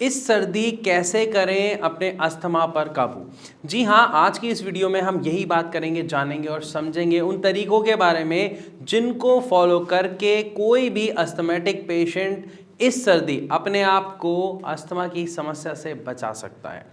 इस सर्दी कैसे करें अपने अस्थमा पर काबू। जी हाँ, आज की इस वीडियो में हम यही बात करेंगे, जानेंगे और समझेंगे उन तरीकों के बारे में जिनको फॉलो करके कोई भी अस्थमेटिक पेशेंट इस सर्दी अपने आप को अस्थमा की समस्या से बचा सकता है।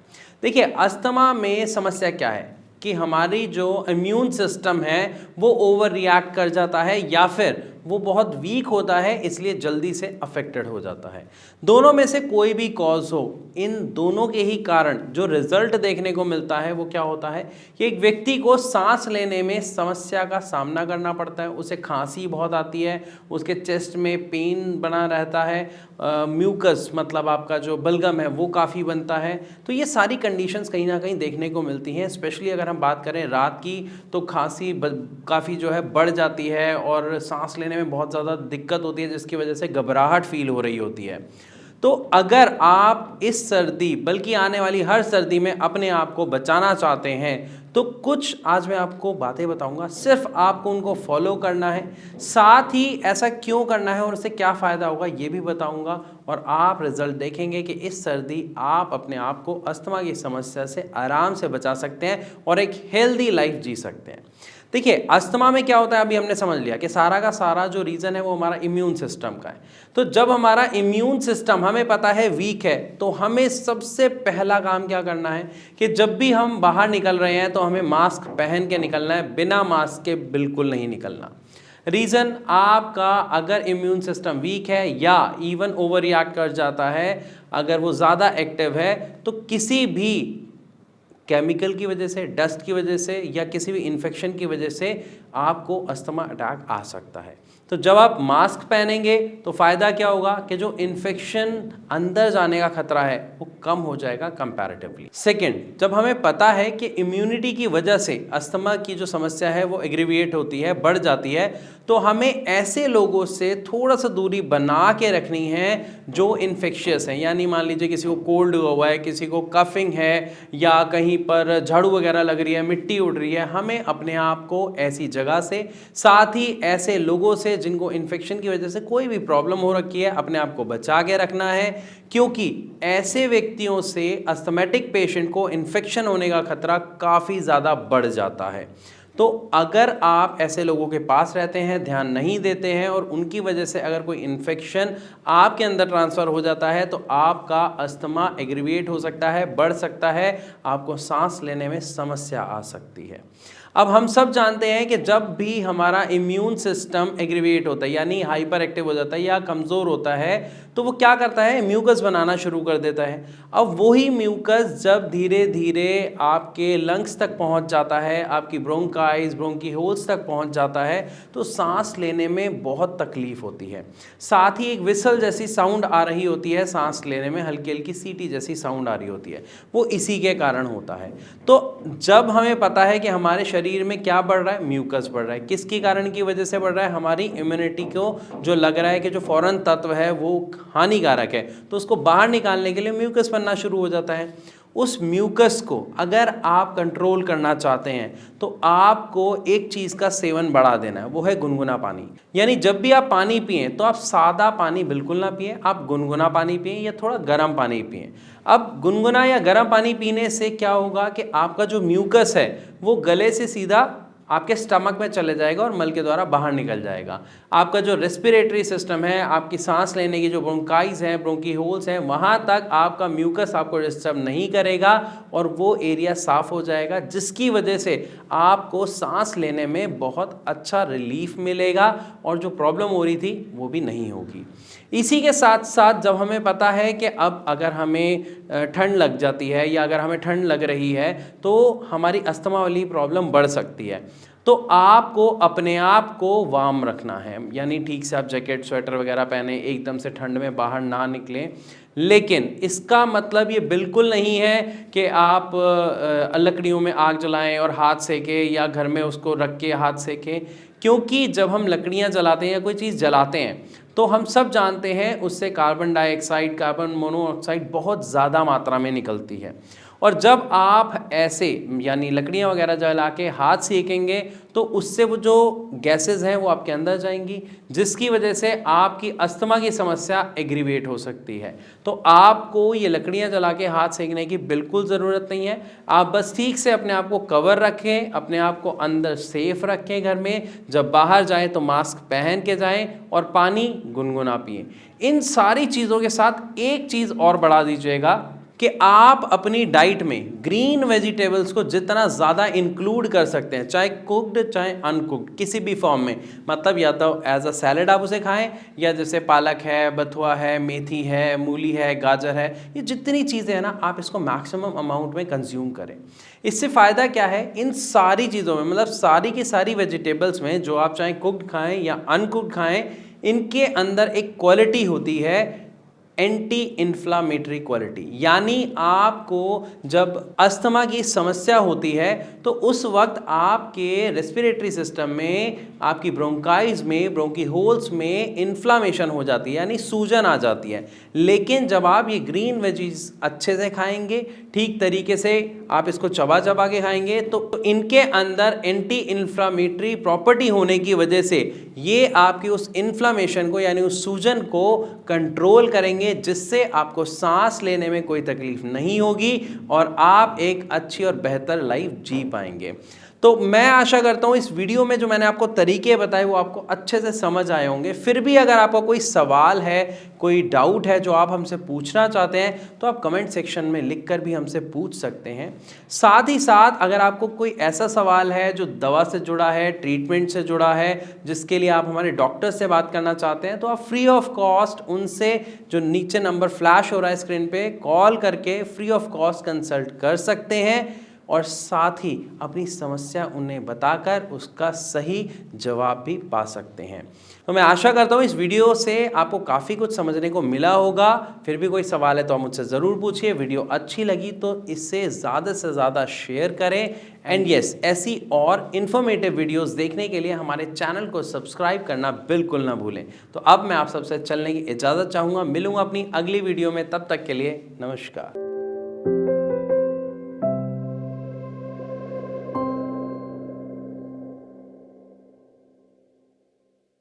देखिए, अस्थमा में समस्या क्या है कि हमारी जो इम्यून सिस्टम है वो ओवर रिएक्ट कर जाता है या फिर वो बहुत वीक होता है, इसलिए जल्दी से अफेक्टेड हो जाता है। दोनों में से कोई भी कॉज हो, इन दोनों के ही कारण जो रिजल्ट देखने को मिलता है वो क्या होता है कि एक व्यक्ति को सांस लेने में समस्या का सामना करना पड़ता है, उसे खांसी बहुत आती है, उसके चेस्ट में पेन बना रहता है, म्यूकस मतलब आपका जो बलगम है वो काफ़ी बनता है। तो ये सारी कंडीशंस कहीं ना कहीं देखने को मिलती हैं। स्पेशली अगर हम बात करें रात की तो खांसी काफ़ी जो है बढ़ जाती है और सांस लेने में बहुत ज़्यादा दिक्कत होती है, जिसकी वजह से घबराहट फील हो रही होती है। तो अगर आप इस सर्दी बल्कि आने वाली हर सर्दी में अपने आप को बचाना चाहते हैं तो कुछ आज मैं आपको बातें बताऊंगा, सिर्फ आपको उनको फॉलो करना है। साथ ही ऐसा क्यों करना है और उससे क्या फ़ायदा होगा ये भी बताऊंगा, और आप रिजल्ट देखेंगे कि इस सर्दी आप अपने आप को अस्थमा की समस्या से आराम से बचा सकते हैं और एक हेल्दी लाइफ जी सकते हैं। देखिए, अस्थमा में क्या होता है अभी हमने समझ लिया कि सारा का सारा जो रीज़न है वो हमारा इम्यून सिस्टम का है। तो जब हमारा इम्यून सिस्टम हमें पता है वीक है, तो हमें सबसे पहला काम क्या करना है कि जब भी हम बाहर निकल रहे हैं तो हमें मास्क पहन के निकलना है, बिना मास्क के बिल्कुल नहीं निकलना। रीज़न, आपका अगर इम्यून सिस्टम वीक है या इवन ओवर रिएक्ट कर जाता है, अगर वो ज़्यादा एक्टिव है, तो किसी भी केमिकल की वजह से, डस्ट की वजह से या किसी भी इन्फेक्शन की वजह से आपको अस्थमा अटैक आ सकता है। तो जब आप मास्क पहनेंगे तो फ़ायदा क्या होगा कि जो इन्फेक्शन अंदर जाने का खतरा है वो कम हो जाएगा कंपैरेटिवली। सेकंड, जब हमें पता है कि इम्यूनिटी की वजह से अस्थमा की जो समस्या है वो एग्रीविएट होती है, बढ़ जाती है, तो हमें ऐसे लोगों से थोड़ा सा दूरी बना के रखनी है जो इन्फेक्शियस हैं। यानी मान लीजिए किसी को कोल्ड हुआ है, किसी को कफिंग है या कहीं पर झाड़ू वगैरह लग रही है, मिट्टी उड़ रही है, हमें अपने आप को ऐसी जगह से, साथ ही ऐसे लोगों से जिनको इन्फेक्शन की वजह से कोई भी प्रॉब्लम हो रखी है, अपने आप को बचा के रखना है। क्योंकि ऐसे व्यक्तियों से अस्थमेटिक पेशेंट को इन्फेक्शन होने का खतरा काफ़ी ज़्यादा बढ़ जाता है। तो अगर आप ऐसे लोगों के पास रहते हैं, ध्यान नहीं देते हैं और उनकी वजह से अगर कोई इन्फेक्शन आपके अंदर ट्रांसफ़र हो जाता है तो आपका अस्थमा एग्रीवेट हो सकता है, बढ़ सकता है, आपको सांस लेने में समस्या आ सकती है। अब हम सब जानते हैं कि जब भी हमारा इम्यून सिस्टम एग्रीवेट होता है यानी हाइपर एक्टिव हो जाता है या कमज़ोर होता है, तो वो क्या करता है, म्यूकस बनाना शुरू कर देता है। अब वही म्यूकस जब धीरे धीरे आपके लंग्स तक पहुंच जाता है, आपकी ब्रोंकाइज, ब्रोंकी होल्स तक पहुंच जाता है, तो सांस लेने में बहुत तकलीफ होती है। साथ ही एक विसल जैसी साउंड आ रही होती है, सांस लेने में हल्की हल्की सीटी जैसी साउंड आ रही होती है, वो इसी के कारण होता है। तो जब हमें पता है कि हमारे शरीर में क्या बढ़ रहा है, म्यूकस बढ़ रहा है, किसके कारण की वजह से बढ़ रहा है, हमारी इम्यूनिटी को जो लग रहा है कि जो फॉरेन तत्व है वो हानिकारक है, तो उसको बाहर निकालने के लिए म्यूकस बनना शुरू हो जाता है। उस म्यूकस को अगर आप कंट्रोल करना चाहते हैं तो आपको एक चीज़ का सेवन बढ़ा देना है, वो है गुनगुना पानी। यानी जब भी आप पानी पिएं तो आप सादा पानी बिल्कुल ना पिएं, आप गुनगुना पानी पिएं या थोड़ा गर्म पानी पिएं। अब गुनगुना या गर्म पानी पीने से क्या होगा कि आपका जो म्यूकस है वो गले से सीधा आपके स्टमक में चले जाएगा और मल के द्वारा बाहर निकल जाएगा। आपका जो रेस्पिरेटरी सिस्टम है, आपकी सांस लेने की जो ब्रोंकाइज हैं, ब्रोंकी होल्स हैं, वहाँ तक आपका म्यूकस आपको डिस्टर्ब नहीं करेगा और वो एरिया साफ़ हो जाएगा, जिसकी वजह से आपको सांस लेने में बहुत अच्छा रिलीफ मिलेगा और जो प्रॉब्लम हो रही थी वो भी नहीं होगी। इसी के साथ साथ जब हमें पता है कि अब अगर हमें ठंड लग जाती है या अगर हमें ठंड लग रही है तो हमारी अस्थमा वाली प्रॉब्लम बढ़ सकती है, तो आपको अपने आप को वार्म रखना है। यानी ठीक से आप जैकेट, स्वेटर वगैरह पहने, एकदम से ठंड में बाहर ना निकलें। लेकिन इसका मतलब ये बिल्कुल नहीं है कि आप लकड़ियों में आग जलाएं और हाथ सेकें या घर में उसको रख के हाथ सेकें, क्योंकि जब हम लकड़ियां जलाते हैं या कोई चीज़ जलाते हैं तो हम सब जानते हैं उससे कार्बन डाइऑक्साइड, कार्बन मोनोऑक्साइड बहुत ज़्यादा मात्रा में निकलती है और जब आप ऐसे यानी लकड़ियाँ वगैरह जला के हाथ सेकेंगे तो उससे वो जो गैसेस हैं वो आपके अंदर जाएंगी, जिसकी वजह से आपकी अस्थमा की समस्या एग्रीवेट हो सकती है। तो आपको ये लकड़ियाँ जला के हाथ सेकने की बिल्कुल ज़रूरत नहीं है। आप बस ठीक से अपने आप को कवर रखें, अपने आप को अंदर सेफ रखें घर में, जब बाहर जाएं तो मास्क पहन के जाएं और पानी गुनगुना पिएं। इन सारी चीज़ों के साथ एक चीज़ और बढ़ा दीजिएगा कि आप अपनी डाइट में ग्रीन वेजिटेबल्स को जितना ज़्यादा इंक्लूड कर सकते हैं, चाहे कुक्ड चाहे अनकुक्ड, किसी भी फॉर्म में, मतलब या तो एज अ सैलेड आप उसे खाएं, या जैसे पालक है, बथुआ है, मेथी है, मूली है, गाजर है, ये जितनी चीज़ें हैं ना, आप इसको मैक्सिमम अमाउंट में कंज्यूम करें। इससे फ़ायदा क्या है, इन सारी चीज़ों में, मतलब सारी की सारी वेजिटेबल्स में, जो आप चाहे कुक्ड खाएँ या अनकुक्ड खाएँ, इनके अंदर एक क्वालिटी होती है एंटी इन्फ्लामेटरी क्वालिटी। यानी आपको जब अस्थमा की समस्या होती है तो उस वक्त आपके रेस्पिरेटरी सिस्टम में, आपकी ब्रोंकाइज में, ब्रोंकी होल्स में इन्फ्लामेशन हो जाती है, यानी सूजन आ जाती है। लेकिन जब आप ये ग्रीन वेजीज अच्छे से खाएंगे, ठीक तरीके से आप इसको चबा चबा के खाएंगे, तो इनके अंदर एंटी इन्फ्लामेटरी प्रॉपर्टी होने की वजह से ये आपकी उस इन्फ्लामेशन को, यानी उस सूजन को कंट्रोल करेंगे, जिससे आपको सांस लेने में कोई तकलीफ नहीं होगी और आप एक अच्छी और बेहतर लाइफ जी पाएंगे। तो मैं आशा करता हूँ इस वीडियो में जो मैंने आपको तरीके बताए वो आपको अच्छे से समझ आए होंगे। फिर भी अगर आपको कोई सवाल है, कोई डाउट है जो आप हमसे पूछना चाहते हैं, तो आप कमेंट सेक्शन में लिखकर भी हमसे पूछ सकते हैं। साथ ही साथ अगर आपको कोई ऐसा सवाल है जो दवा से जुड़ा है, ट्रीटमेंट से जुड़ा है, जिसके लिए आप हमारे डॉक्टर से बात करना चाहते हैं, तो आप फ्री ऑफ कॉस्ट उनसे, जो नीचे नंबर फ्लैश हो रहा है स्क्रीन पे, कॉल करके फ्री ऑफ कॉस्ट कंसल्ट कर सकते हैं और साथ ही अपनी समस्या उन्हें बताकर उसका सही जवाब भी पा सकते हैं। तो मैं आशा करता हूँ इस वीडियो से आपको काफ़ी कुछ समझने को मिला होगा। फिर भी कोई सवाल है तो आप मुझसे ज़रूर पूछिए। वीडियो अच्छी लगी तो इसे ज़्यादा से ज़्यादा शेयर करें। एंड यस, ऐसी और इन्फॉर्मेटिव वीडियोस देखने के लिए हमारे चैनल को सब्सक्राइब करना बिल्कुल ना भूलें। तो अब मैं आप सबसे चलने की इजाज़त चाहूँगा। मिलूँगा अपनी अगली वीडियो में, तब तक के लिए नमस्कार।